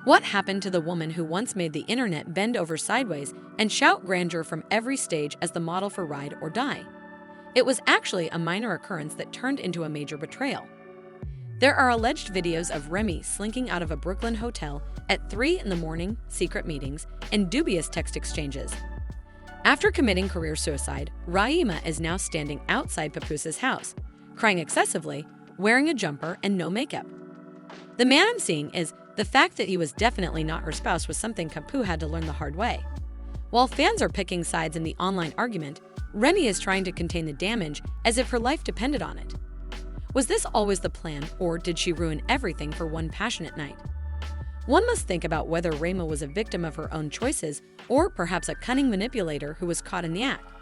What happened to the woman who once made the internet bend over sideways and shout grandeur from every stage as the model for Ride or Die? It was actually a minor occurrence that turned into a major betrayal. There are alleged videos of Remy slinking out of a Brooklyn hotel at 3 in the morning, secret meetings, and dubious text exchanges. After committing career suicide, Remy is now standing outside Papoose's house, crying excessively, wearing a jumper and no makeup. The man I'm seeing is the fact that he was definitely not her spouse was something Papoose had to learn the hard way. While fans are picking sides in the online argument, Remy is trying to contain the damage as if her life depended on it. Was this always the plan, or did she ruin everything for one passionate night? One must think about whether Remy was a victim of her own choices or perhaps a cunning manipulator who was caught in the act.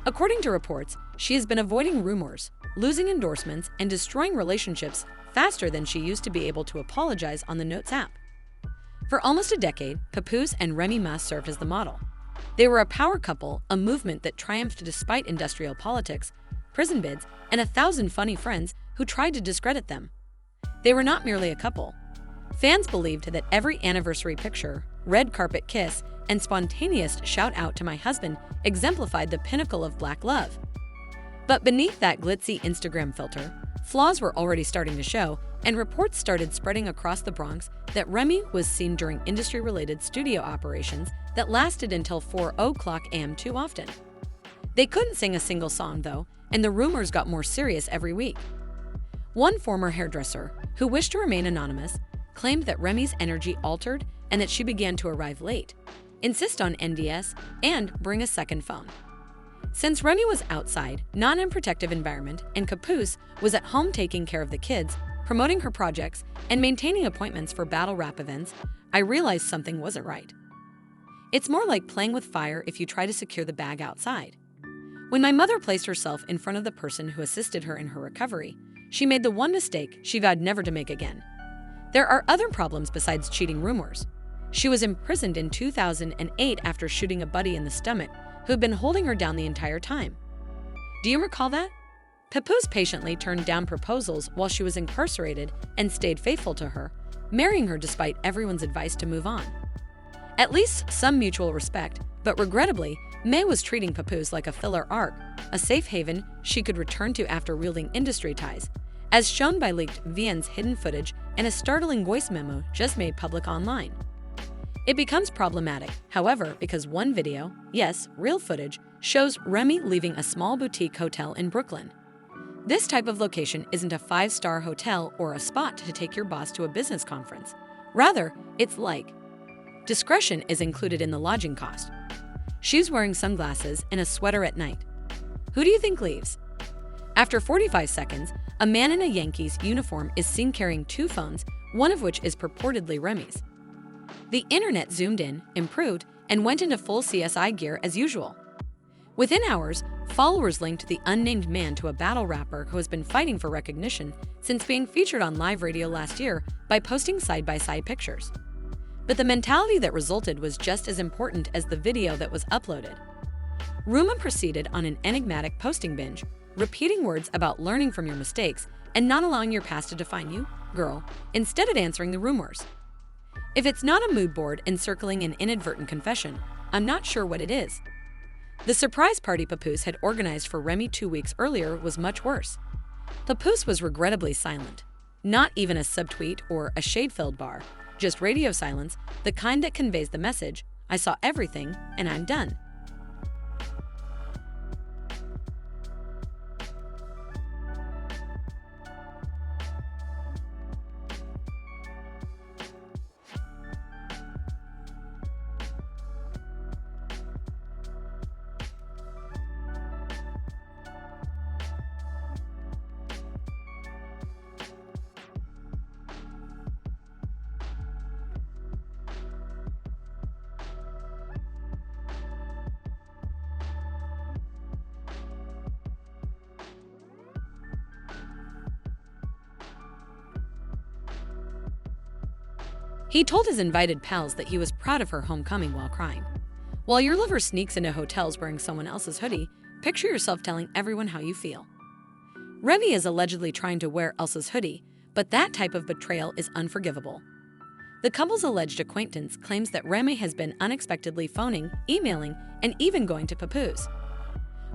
According to reports, she has been avoiding rumors, losing endorsements, and destroying relationships faster than she used to be able to apologize on the Notes app. For almost a decade, Papoose and Remy Ma served as the model. They were a power couple, a movement that triumphed despite industrial politics, prison bids, and 1,000 funny friends who tried to discredit them. They were not merely a couple. Fans believed that every anniversary picture, red carpet kiss, and spontaneous shout out to my husband exemplified the pinnacle of black love. But beneath that glitzy Instagram filter, flaws were already starting to show, and reports started spreading across the Bronx that Remy was seen during industry-related studio operations that lasted until 4:00 a.m. too often. They couldn't sing a single song, though, and the rumors got more serious every week. One former hairdresser, who wished to remain anonymous, claimed that Remy's energy altered and that she began to arrive late, insist on NDS, and bring a second phone. Since Remy was outside, not in a protective environment, and Papoose was at home taking care of the kids, promoting her projects, and maintaining appointments for battle rap events, I realized something wasn't right. It's more like playing with fire if you try to secure the bag outside. When my mother placed herself in front of the person who assisted her in her recovery, she made the one mistake she vowed never to make again. There are other problems besides cheating rumors. She was imprisoned in 2008 after shooting a buddy in the stomach who had been holding her down the entire time. Do you recall that? Papoose patiently turned down proposals while she was incarcerated and stayed faithful to her, marrying her despite everyone's advice to move on. At least some mutual respect, but regrettably, May was treating Papoose like a filler arc, a safe haven she could return to after wielding industry ties, as shown by leaked VN's hidden footage and a startling voice memo just made public online. It becomes problematic, however, because one video, yes, real footage, shows Remy leaving a small boutique hotel in Brooklyn. This type of location isn't a 5-star hotel or a spot to take your boss to a business conference. Rather, it's like discretion is included in the lodging cost. She's wearing sunglasses and a sweater at night. Who do you think leaves? After 45 seconds, a man in a Yankees uniform is seen carrying 2 phones, one of which is purportedly Remy's. The internet zoomed in, improved, and went into full CSI gear as usual. Within hours, followers linked the unnamed man to a battle rapper who has been fighting for recognition since being featured on live radio last year by posting side-by-side pictures. But the mentality that resulted was just as important as the video that was uploaded. Remy proceeded on an enigmatic posting binge, repeating words about learning from your mistakes and not allowing your past to define you, girl, instead of answering the rumors. If it's not a mood board encircling an inadvertent confession, I'm not sure what it is. The surprise party Papoose had organized for Remy 2 weeks earlier was much worse. Papoose was regrettably silent. Not even a subtweet or a shade-filled bar, just radio silence, the kind that conveys the message, I saw everything and I'm done. He told his invited pals that he was proud of her homecoming while crying. While your lover sneaks into hotels wearing someone else's hoodie, picture yourself telling everyone how you feel. Remy is allegedly trying to wear Elsa's hoodie, but that type of betrayal is unforgivable. The couple's alleged acquaintance claims that Remy has been unexpectedly phoning, emailing, and even going to Papoose.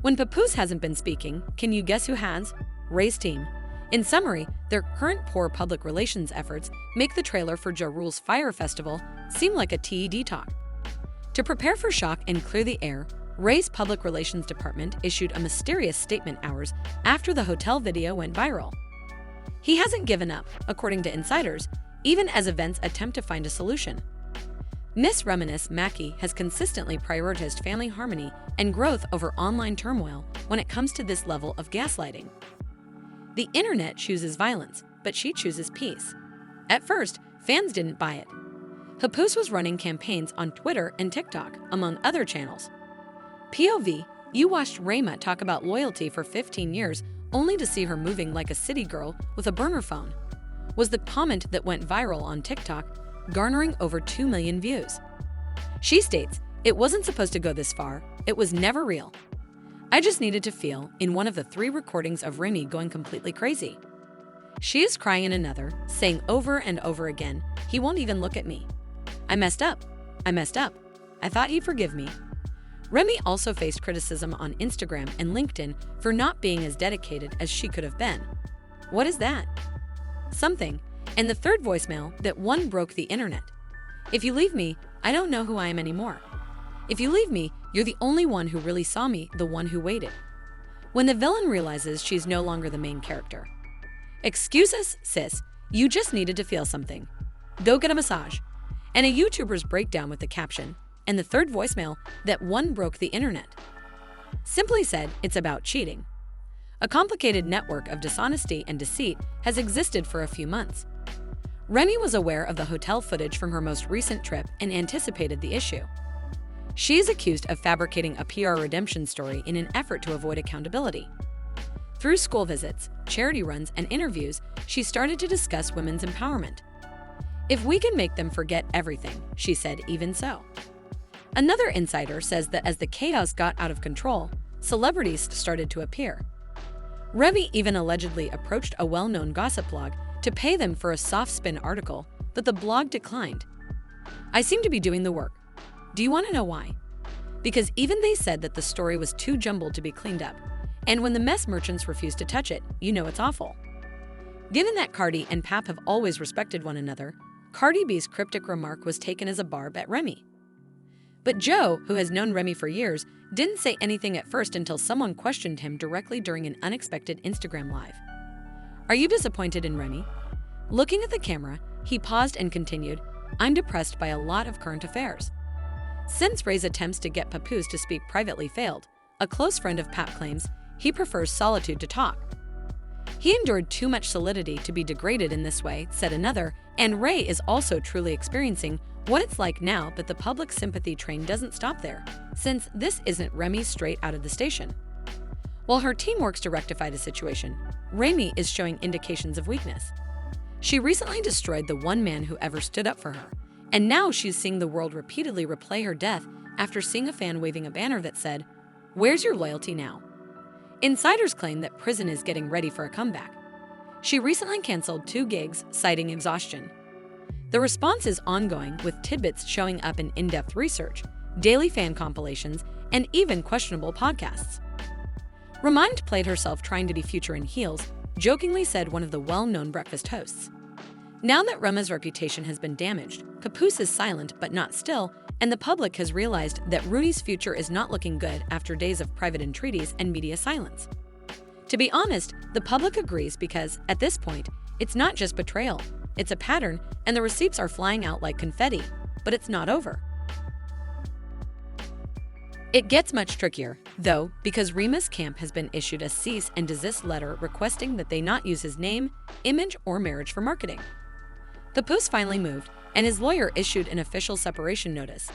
When Papoose hasn't been speaking, can you guess who has? Ray's team. In summary, their current poor public relations efforts make the trailer for Ja Rule's Fyre Festival seem like a TED talk. To prepare for shock and clear the air, Ray's public relations department issued a mysterious statement hours after the hotel video went viral. He hasn't given up, according to insiders, even as events attempt to find a solution. Miss Reminisce Mackey has consistently prioritized family harmony and growth over online turmoil when it comes to this level of gaslighting. The internet chooses violence, but she chooses peace. At first, fans didn't buy it. Papoose was running campaigns on Twitter and TikTok, among other channels. POV, you watched Remy talk about loyalty for 15 years only to see her moving like a city girl with a burner phone, was the comment that went viral on TikTok, garnering over 2 million views. She states, "It wasn't supposed to go this far. It was never real. I just needed to feel," in one of the 3 recordings of Remy going completely crazy. She is crying in another, saying over and over again, "He won't even look at me. I messed up. I messed up. I thought he'd forgive me." Remy also faced criticism on Instagram and LinkedIn for not being as dedicated as she could have been. What is that? Something. And the third voicemail that one broke the internet. "If you leave me, I don't know who I am anymore. If you leave me, you're the only one who really saw me, the one who waited." When the villain realizes she's no longer the main character. "Excuse us, sis, you just needed to feel something. Go get a massage." And a YouTuber's breakdown with the caption, "And the third voicemail that one broke the internet." Simply said, it's about cheating. A complicated network of dishonesty and deceit has existed for a few months. Remy was aware of the hotel footage from her most recent trip and anticipated the issue. She is accused of fabricating a PR redemption story in an effort to avoid accountability. Through school visits, charity runs, and interviews, she started to discuss women's empowerment. "If we can make them forget everything," she said, "even so." Another insider says that as the chaos got out of control, celebrities started to appear. Remy even allegedly approached a well-known gossip blog to pay them for a soft spin article, but the blog declined. "I seem to be doing the work. Do you want to know why?" Because even they said that the story was too jumbled to be cleaned up, and when the mess merchants refused to touch it, you know it's awful. Given that Cardi and Pap have always respected one another, Cardi B's cryptic remark was taken as a barb at Remy. But Joe, who has known Remy for years, didn't say anything at first until someone questioned him directly during an unexpected Instagram live. "Are you disappointed in Remy?" Looking at the camera, he paused and continued, "I'm depressed by a lot of current affairs." Since Ray's attempts to get Papoose to speak privately failed, a close friend of Pap claims he prefers solitude to talk. "He endured too much solidity to be degraded in this way," said another, and Ray is also truly experiencing what it's like now, but the public sympathy train doesn't stop there, since this isn't Remy straight out of the station. While her team works to rectify the situation, Remy is showing indications of weakness. She recently destroyed the one man who ever stood up for her, and now she's seeing the world repeatedly replay her death after seeing a fan waving a banner that said, "Where's your loyalty now?" Insiders claim that prison is getting ready for a comeback. She recently canceled 2 gigs, citing exhaustion. The response is ongoing, with tidbits showing up in in-depth research, daily fan compilations, and even questionable podcasts. Remy played herself trying to be Future in heels, jokingly said one of the well-known breakfast hosts. Now that Remy's reputation has been damaged, Papoose is silent but not still, and the public has realized that Rudy's future is not looking good after days of private entreaties and media silence. To be honest, the public agrees because, at this point, it's not just betrayal, it's a pattern, and the receipts are flying out like confetti, but it's not over. It gets much trickier, though, because Remy's camp has been issued a cease and desist letter requesting that they not use his name, image, or marriage for marketing. Papoose finally moved, and his lawyer issued an official separation notice.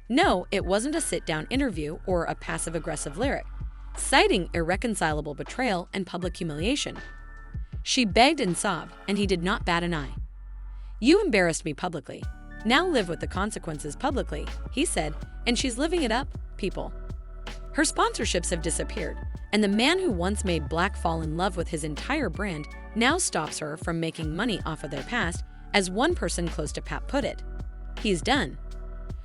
No, it wasn't a sit-down interview or a passive-aggressive lyric, citing irreconcilable betrayal and public humiliation. She begged and sobbed, and he did not bat an eye. "You embarrassed me publicly. Now live with the consequences publicly," he said, and she's living it up, people. Her sponsorships have disappeared, and the man who once made Black fall in love with his entire brand now stops her from making money off of their past As one person close to Pap put it, "He's done."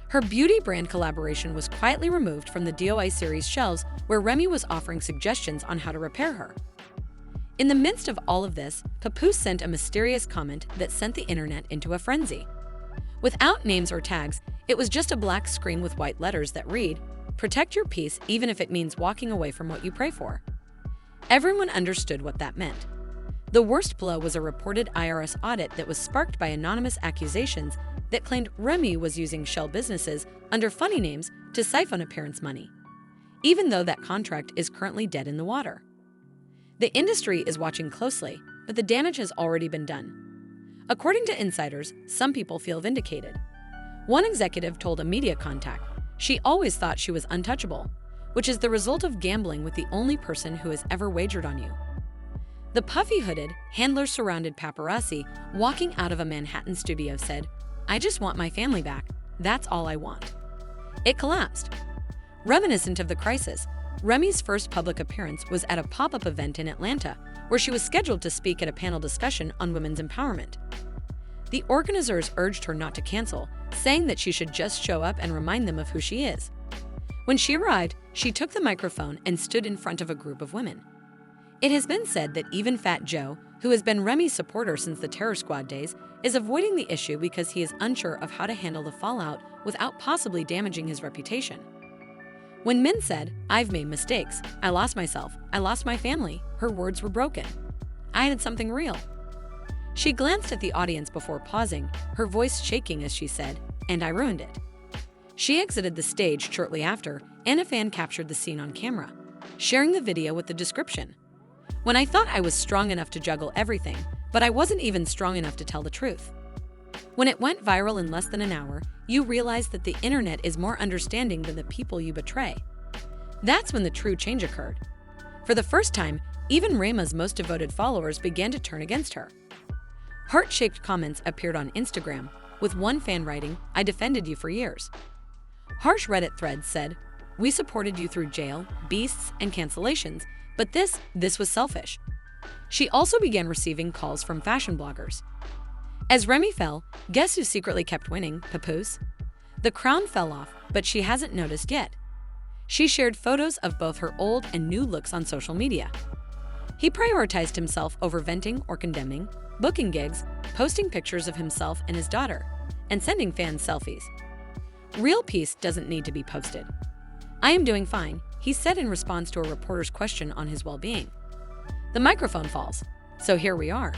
Her beauty brand collaboration was quietly removed from the DOI series shelves, where Remy was offering suggestions on how to repair her. In the midst of all of this, Papoose sent a mysterious comment that sent the internet into a frenzy. Without names or tags, it was just a black screen with white letters that read, "Protect your peace even if it means walking away from what you pray for." Everyone understood what that meant. The worst blow was a reported IRS audit that was sparked by anonymous accusations that claimed Remy was using shell businesses under funny names to siphon appearance money, even though that contract is currently dead in the water. The industry is watching closely, but the damage has already been done. According to insiders, some people feel vindicated. One executive told a media contact she always thought she was untouchable, which is the result of gambling with the only person who has ever wagered on you. The puffy hooded, handler-surrounded paparazzi walking out of a Manhattan studio said, "I just want my family back. That's all I want." It collapsed. Reminiscent of the crisis, Remy's first public appearance was at a pop-up event in Atlanta, where she was scheduled to speak at a panel discussion on women's empowerment. The organizers urged her not to cancel, saying that she should just show up and remind them of who she is. When she arrived, she took the microphone and stood in front of a group of women. It has been said that even Fat Joe, who has been Remy's supporter since the Terror Squad days, is avoiding the issue because he is unsure of how to handle the fallout without possibly damaging his reputation. When Min said, "I've made mistakes, I lost myself, I lost my family," her words were broken. "I had something real." She glanced at the audience before pausing, her voice shaking as she said, "And I ruined it." She exited the stage shortly after, and a fan captured the scene on camera, sharing the video with the description. "When I thought I was strong enough to juggle everything, but I wasn't even strong enough to tell the truth." When it went viral in less than an hour, you realize that the internet is more understanding than the people you betray. That's when the true change occurred. For the first time, even Rema's most devoted followers began to turn against her. Heart-shaped comments appeared on Instagram, with one fan writing, "I defended you for years." Harsh Reddit threads said, "We supported you through jail, beasts, and cancellations, but this was selfish." She also began receiving calls from fashion bloggers. As Remy fell, guess who secretly kept winning? Papoose. The crown fell off, but she hasn't noticed yet. She shared photos of both her old and new looks on social media. He prioritized himself over venting or condemning, booking gigs, posting pictures of himself and his daughter, and sending fans selfies. Real peace doesn't need to be posted. "I am doing fine," he said in response to a reporter's question on his well-being. The microphone falls. So here we are.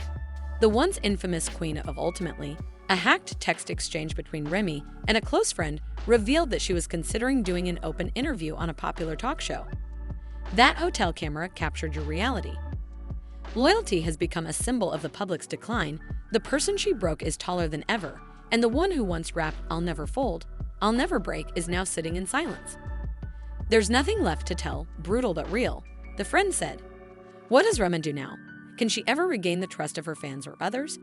The once infamous queen of Ultimately, a hacked text exchange between Remy and a close friend revealed that she was considering doing an open interview on a popular talk show. That hotel camera captured your reality. Loyalty has become a symbol of the public's decline. The person she broke is taller than ever, and the one who once rapped, "I'll never fold, I'll never break," is now sitting in silence. "There's nothing left to tell, brutal but real," the friend said. What does Remy do now? Can she ever regain the trust of her fans or others?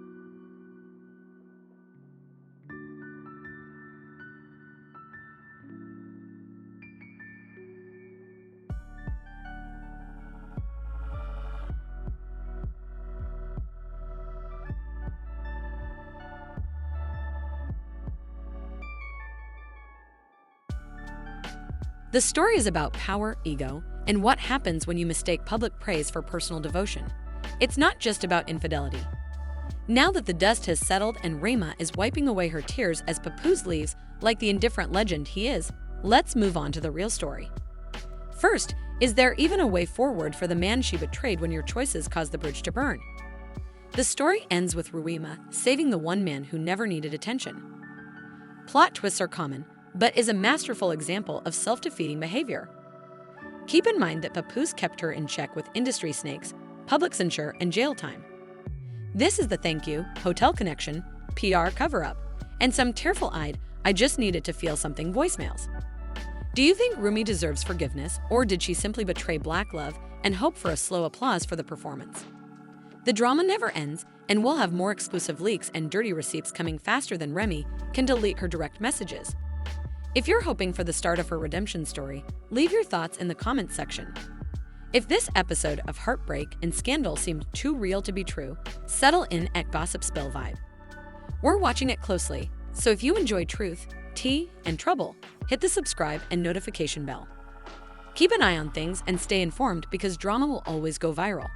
The story is about power, ego, and what happens when you mistake public praise for personal devotion. It's not just about infidelity. Now that the dust has settled and Rema is wiping away her tears as Papoose leaves like the indifferent legend he is, let's move on to the real story. First, is there even a way forward for the man she betrayed when your choices caused the bridge to burn? The story ends with Remy saving the one man who never needed attention. Plot twists are common, but is a masterful example of self-defeating behavior. Keep in mind that Papoose kept her in check with industry snakes, public censure, and jail time. This is the thank you, hotel connection, PR cover-up, and some tearful-eyed, "I just needed to feel something" voicemails. Do you think Remy deserves forgiveness, or did she simply betray black love and hope for a slow applause for the performance? The drama never ends, and we'll have more exclusive leaks and dirty receipts coming faster than Remy can delete her direct messages. If you're hoping for the start of her redemption story, leave your thoughts in the comments section. If this episode of heartbreak and scandal seemed too real to be true, settle in at Gossip Spill vibe. We're watching it closely, so if you enjoy truth, tea, and trouble, hit the subscribe and notification bell. Keep an eye on things and stay informed because drama will always go viral.